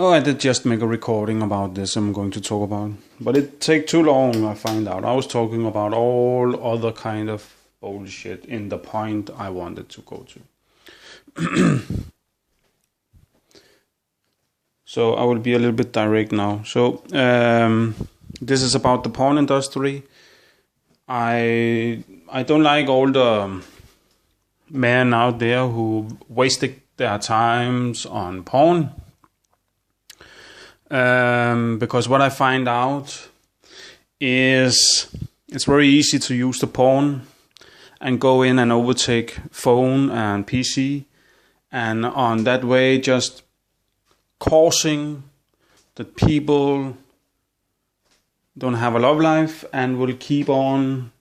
Oh, I did just make a recording about this I'm going to talk about. But it take too long, I find out. I was talking about all other kind of bullshit in the point I wanted to go to. So I will be a little bit direct now. So this is about the porn industry. I don't like all the men out there who wasted their times on porn. Because what I find out is it's very easy to use the porn and go in and overtake phone and PC, and on that way just causing that people don't have a love life and will keep on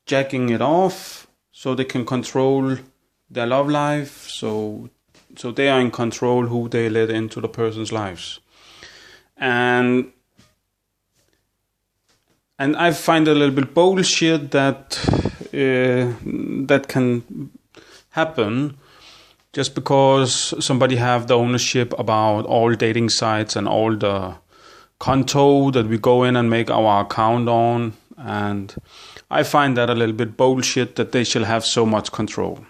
jacking it off so they can control their love life, so they are in control who they let into the person's lives. And I find it a little bit bullshit that that can happen just because somebody have the ownership about all dating sites and all the content that we go in and make our account on. And I find that a little bit bullshit that they shall have so much control.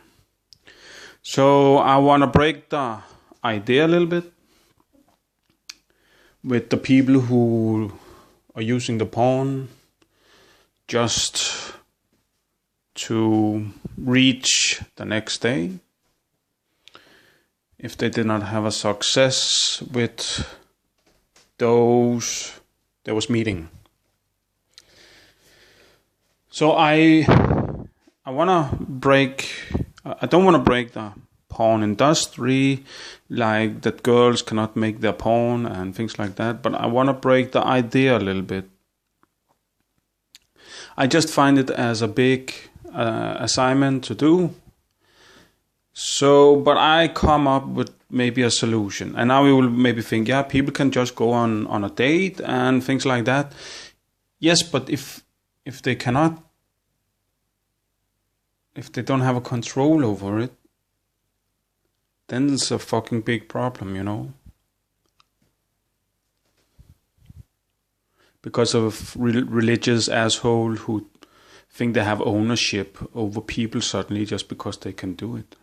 So I want to break the idea a little bit with the people who are using the porn just to reach the next day. If they did not have a success with those they was meeting. So I want to break. I don't want to break the porn industry, like that girls cannot make their porn and things like that, but I want to break the idea a little bit. I just find it as a big assignment to do. So, but I come up with maybe a solution. And now you will maybe think, yeah, people can just go on a date and things like that. Yes, but if they cannot, if they don't have a control over it, then it's a fucking big problem, you know? Because of religious asshole who think they have ownership over people suddenly just because they can do it.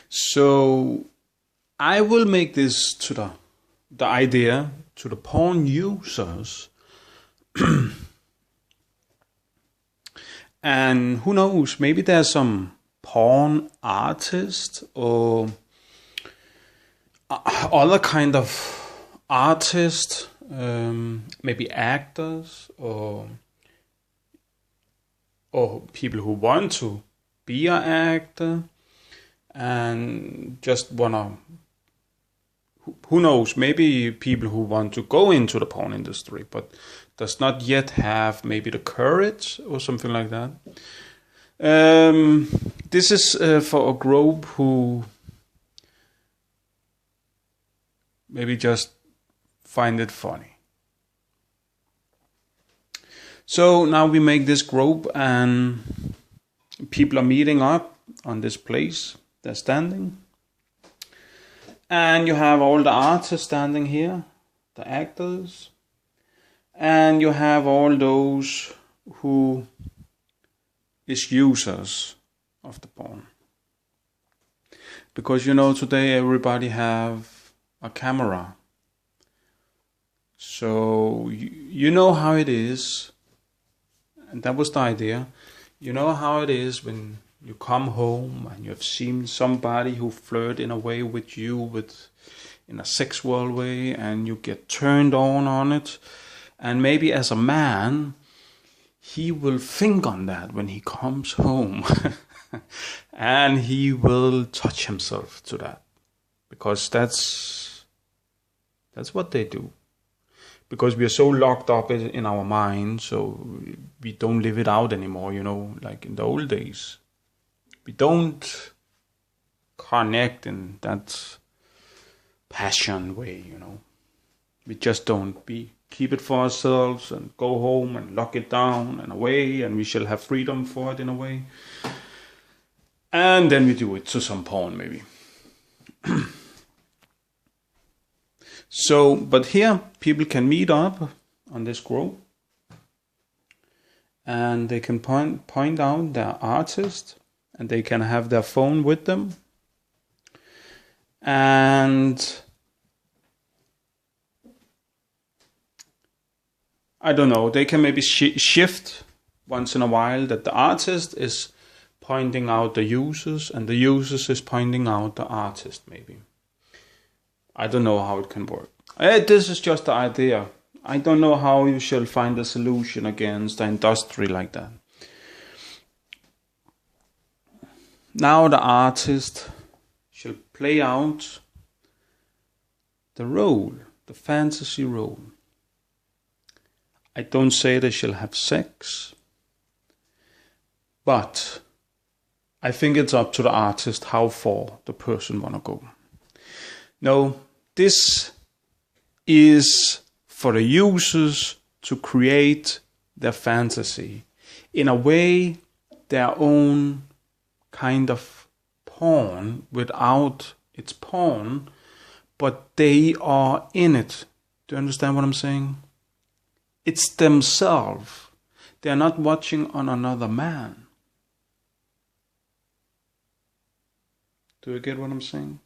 So I will make this to the idea to the porn users. And who knows, maybe there's some porn artist or other kind of artist, maybe actors or people who want to be an actor and just wanna, who knows, maybe people who want to go into the porn industry but does not yet have maybe the courage or something like that. This is for a group who maybe just find it funny. So now we make this group and people are meeting up on this place. They're standing. And you have all the artists standing here, the actors. And you have all those who is users of the porn. Because you know today everybody have a camera. So you know how it is. And that was the idea. You know how it is when you come home and you have seen somebody who flirt in a way with you, in a sexual way, and you get turned on it. And maybe as a man, he will think on that when he comes home. And he will touch himself to that. Because that's what they do. Because we are so locked up in our mind, so we don't live it out anymore, you know, like in the old days. We don't connect in that passion way, you know. We just don't. We keep it for ourselves and go home and lock it down and away, and we shall have freedom for it in a way. And then we do it to some porn maybe. So, but here people can meet up on this group, and they can point out their artist, and they can have their phone with them, and I don't know, they can maybe shift once in a while that the artist is pointing out the users and the users is pointing out the artist, maybe. I don't know how it can work. This is just the idea. I don't know how you shall find a solution against the industry like that. Now the artist shall play out the role, the fantasy role. I don't say they shall have sex, but I think it's up to the artist how far the person wanna go. No, this is for the users to create their fantasy in a way, their own kind of porn without its porn, but they are in it. Do you understand what I'm saying? It's themselves. They're not watching on another man. Do you get what I'm saying?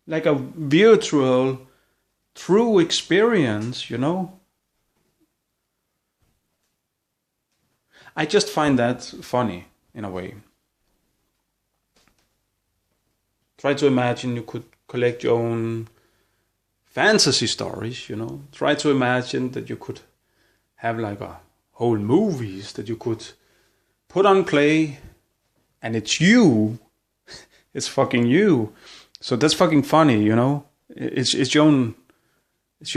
Like a virtual, true experience, you know? I just find that funny, in a way. Try to imagine you could collect your own fantasy stories, you know? Try to imagine that you could have like a whole movies that you could put on play, and it's you. It's fucking you. So that's fucking funny, you know? It's your own, it's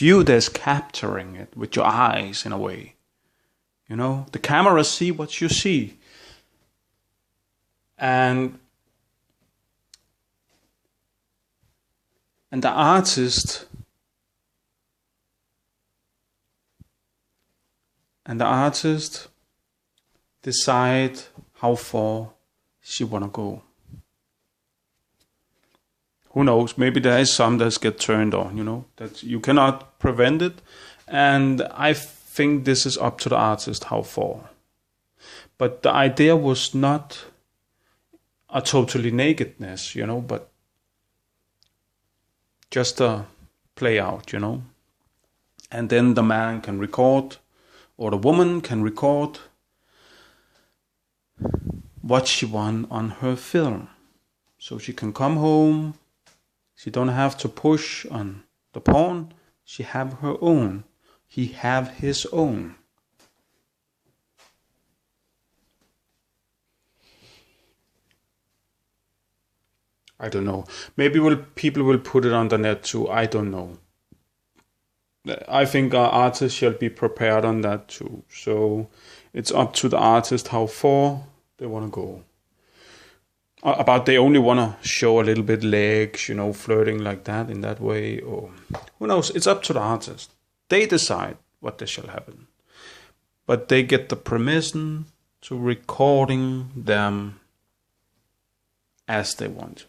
you that's capturing it with your eyes in a way. You know, the camera see what you see. And the artist decide how far she wanna go. Who knows? Maybe there is some that get turned on, you know, that you cannot prevent it. And I think this is up to the artist how far. But the idea was not a totally nakedness, you know, but just a play out, you know. And then the man can record, or the woman can record what she wants on her film. So she can come home. She don't have to push on the porn. She have her own. He have his own. I don't know. Maybe people will put it on the net too. I don't know. I think our artists shall be prepared on that too. So it's up to the artist how far they want to go. About they only want to show a little bit legs, you know, flirting like that in that way, or who knows? It's up to the artist. They decide what they shall happen, but they get the permission to recording them as they want to.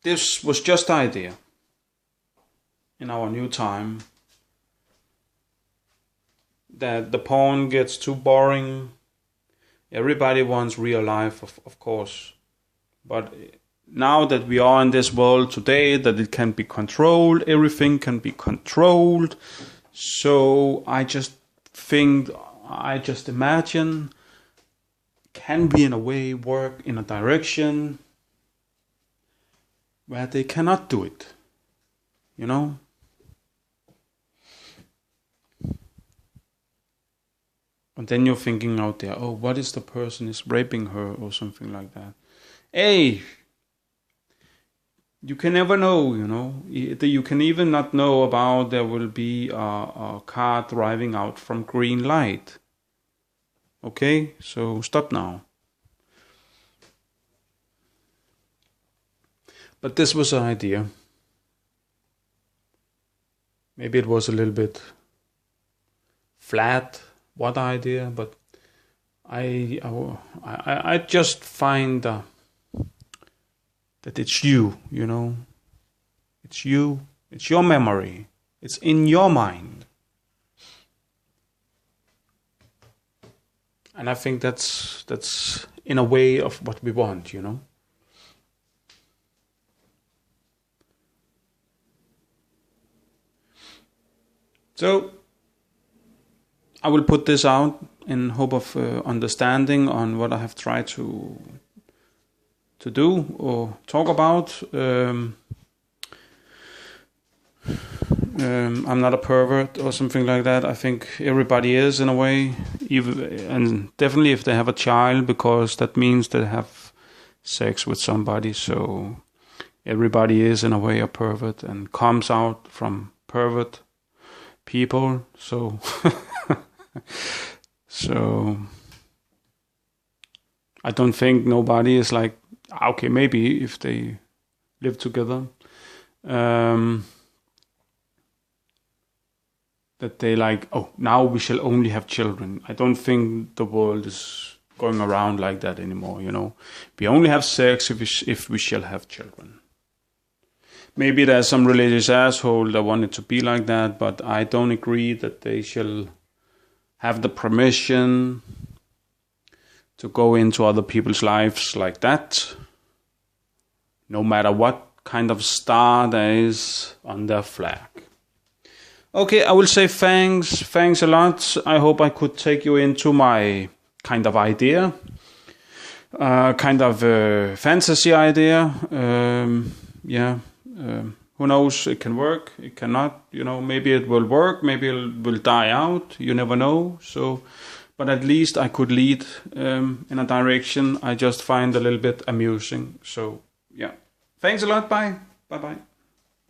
This was just the idea in our new time. That the porn gets too boring. Everybody wants real life, of course. But now that we are in this world today, that it can be controlled, everything can be controlled. So I just imagine, can we in a way work in a direction where they cannot do it, you know? And then you're thinking out there, oh, what if the person is raping her or something like that? Hey, you can never know, you know. You can even not know about there will be a car driving out from green light. Okay, so stop now. But this was an idea. Maybe it was a little bit flat, what idea, but I just find that it's you, you know. It's you. It's your memory. It's in your mind. And I think that's in a way of what we want, you know. So I will put this out in hope of understanding on what I have tried to do or talk about. I'm not a pervert or something like that. I think everybody is in a way, and definitely if they have a child, because that means they have sex with somebody. So everybody is in a way a pervert and comes out from pervert people. So so I don't think nobody is like, okay, maybe if they live together, that they like, oh, now we shall only have children. I don't think the world is going around like that anymore, you know. We only have sex if we shall have children. Maybe there's some religious asshole that want it to be like that, but I don't agree that they shall have the permission to go into other people's lives like that, no matter what kind of star there is on their flag. Okay, I will say thanks a lot. I hope I could take you into my kind of idea, kind of fantasy idea. Who knows? It can work. It cannot. You know, maybe it will work. Maybe it will die out. You never know. So, but at least I could lead in a direction I just find a little bit amusing. So, yeah. Thanks a lot. Bye. Bye.